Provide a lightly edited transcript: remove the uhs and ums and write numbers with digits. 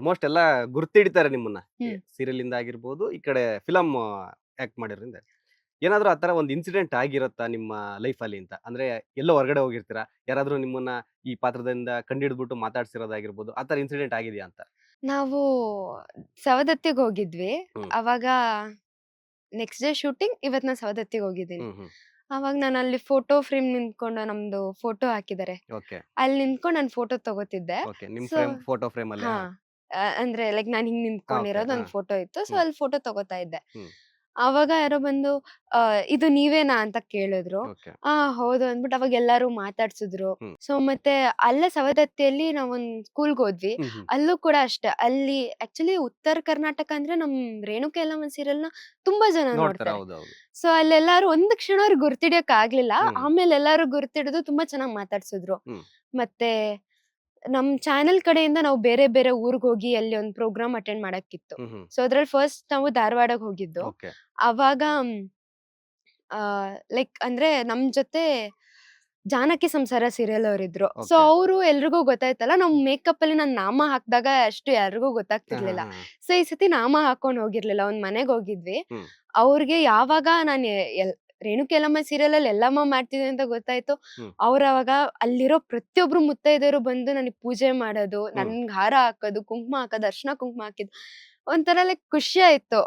Almost ಎಲ್ಲ ಗುರ್ತಿಡ್ತಾರೆ ನಿಮ್ಮನ್ನ. ಹ್ಮ್. Serial ಇಂದ ಆಗಿರ್ಬೋದು, ಈ ಕಡೆ ಫಿಲಮ್ ಆಕ್ಟ್ ಮಾಡಿರೋದ್ರಿಂದ. ಏನಾದ್ರೂ ಆ ತರ ಒಂದು ಇನ್ಸಿಡೆಂಟ್ ಆಗಿರುತ್ತಾ ನಿಮ್ಮ ಲೈಫಲ್ಲಿ ಅಂತ? ಅಂದ್ರೆ ಎಲ್ಲೋ ಹೊರಗಡೆ ಹೋಗಿರ್ತೀರಾ, ಯಾರಾದ್ರೂ ನಿಮ್ಮನ್ನ ಈ ಪಾತ್ರದಿಂದ ಕಂಡಿಡ್ದ್ಬಿಟ್ಟು ಮಾತಾಡ್ಸಿರೋದಾಗಿರ್ಬೋದು, ಆ ತರ ಇನ್ಸಿಡೆಂಟ್ ಆಗಿದೆಯಾ ಅಂತ? ನಾವು ಸವದತ್ತಿಗೆ ಹೋಗಿದ್ವಿ. ಹ್ಮ್. ಅವಾಗ ನೆಕ್ಸ್ಟ್ ಡೇ ಶೂಟಿಂಗ್, ಇವತ್ತು ನಾನು ಸವದತ್ತಿಗೆ ಹೋಗಿದ್ದೀನಿ. ಹ್ಮ್ ಹ್ಮ್. ಅವಾಗ ನಾನು ಅಲ್ಲಿ ಫೋಟೋ ಫ್ರೇಮ್ ನಿಂತ್ಕೊಂಡು ನಮ್ದು ಫೋಟೋ ಹಾಕಿದ್ದಾರೆ. ಓಕೆ. ಅಲ್ಲಿ ನಿಂತ್ಕೊಂಡು ನಾನು ಫೋಟೋ ತಗೋತಿದ್ದೆ. ಓಕೆ. ನಿಮ್ ಸೊ ಫೋಟೋ ಫ್ರೇಮ್ ಅಲ್ಲಿ. ಹಾ. ಅಂದ್ರೆ ಲೈಕ್ ನಾನು ಹಿಂಗ್ ಓಕೆ. ನಿಂತ್ಕೊಂಡಿರೋದು ಹಾ. ಒಂದು ಫೋಟೋ ಇತ್ತು. ಸೊ ಹ್ಮ್. ಅಲ್ಲಿ ಫೋಟೋ ತಗೋತಾ ಇದ್ದೆ. ಹ್ಮ್. ಆವಾಗ ಯಾರೋ ಬಂದು ಇದು ನೀವೇನಾ ಅಂತ ಕೇಳಿದ್ರು. ಓಕೆ. ಹೌದು ಅಂದ್ಬಿಟ್ಟು ಅವಾಗ ಎಲ್ಲರೂ ಮಾತಾಡ್ಸಿದ್ರು. ಹ್ಮ್. ಸೊ ಮತ್ತೆ ಅಲ್ಲೇ ಸವದತ್ತಿಯಲ್ಲಿ ನಾವೊಂದ್ ಸ್ಕೂಲ್‌ಗೆ ಹೋದ್ವಿ. ಹ್ಮ್ ಹ್ಮ್. ಅಲ್ಲೂ ಕೂಡ ಅಷ್ಟೇ. ಅಲ್ಲಿ ಆಕ್ಚುಲಿ ಉತ್ತರ ಕರ್ನಾಟಕ ಅಂದ್ರೆ ನಮ್ ರೇಣುಕಾ ಯಲ್ಲಮ್ಮ ಸೀರಿಯಲ್‌ನ ತುಂಬಾ ಜನ ನೋಡ್ತಾರೆ. ನೋಡ್ತಾರೆ. ಹೌದೌದು. ಸೊ ಅಲ್ಲೆಲ್ಲಾರು ಒಂದ್ ಕ್ಷಣ ಅವ್ರಿಗೆ ಗುರ್ತಿಡಿಯಕ್ ಆಗ್ಲಿಲ್ಲ. ಹ್ಮ್. ಆಮೇಲೆ ಎಲ್ಲಾರು ಗುರ್ತಿಡಿದು ತುಂಬಾ ಚೆನ್ನಾಗ್ ಮಾತಾಡ್ಸಿದ್ರು. ಹ್ಮ್. ಮತ್ತೆ ನಮ್ ಚಾನೆಲ್ ಕಡೆಯಿಂದ ನಾವು ಬೇರೆ ಬೇರೆ ಊರ್ಗೋಗಿ ಅಲ್ಲಿ ಒಂದ್ ಪ್ರೋಗ್ರಾಮ್ ಅಟೆಂಡ್ ಮಾಡಕ್ಕಿತ್ತು. ಹ್ಮ್ ಹ್ಮ್. ಸೊ ಅದ್ರಲ್ಲಿ ಫಸ್ಟ್ ನಾವು ಧಾರವಾಡಗ್ ಹೋಗಿದ್ದು. ಓಕೆ. ಅವಾಗ ಲೈಕ್ ಅಂದ್ರೆ ನಮ್ ಜೊತೆ ಜಾನಕಿ ಸಂಸಾರ ಸೀರಿಯಲ್ ಅವ್ರಿದ್ರು. So okay. ಅವ್ರು ಎಲ್ರಿಗೂ ಗೊತ್ತಾಯ್ತಲ್ಲ, ನಾವ್ ಮೇಕಪ್ ಅಲ್ಲಿ ನಾನ್ ನಾಮ ಹಾಕ್ದಾಗ ಅಷ್ಟು ಯಾರಿಗೂ ಹಾ ಹಾ ಗೊತ್ತಾಗ್ತಿರ್ಲಿಲ್ಲ. ಹಾ. ಸೊ ಈ ಸತಿ ನಾಮ ಹಾಕೊಂಡ್ ಹೋಗಿರ್ಲಿಲ್ಲ. ಒಂದ್ ಮನೆಗ್ ಹೋಗಿದ್ವಿ. ಹ್ಮ್. ಅವ್ರಿಗೆ ಯಾವಾಗ ನಾನು ರೇಣುಕಾ ಯಲ್ಲಮ್ಮ ಸೀರಿಯಲ್ ಅಲ್ಲಿ ಎಲ್ಲಮ್ಮ ಮಾಡ್ತಿದ್ದೆ ಅಂತ ಗೊತ್ತಾಯ್ತು, ಹ್ಮ್. ಅವ್ರು ಅವಾಗ ಅಲ್ಲಿರೋ ಪ್ರತಿಯೊಬ್ರು ಮುತ್ತೈದೆಯರು ಬಂದು ನನಗ್ ಪೂಜೆ ಮಾಡೋದು, ಹ್ಮ್. ನನ್ಗ್ ಹಾರ ಹಾಕೋದು, ಕುಂಕುಮ ಹಾಕೋದು, ಅರ್ಶಿನ ಕುಂಕುಮ ಹಾಕಿದ್ದು, ಒಂಥರ ಲೈಕ್ ಖುಷಿ ಆಯ್ತು.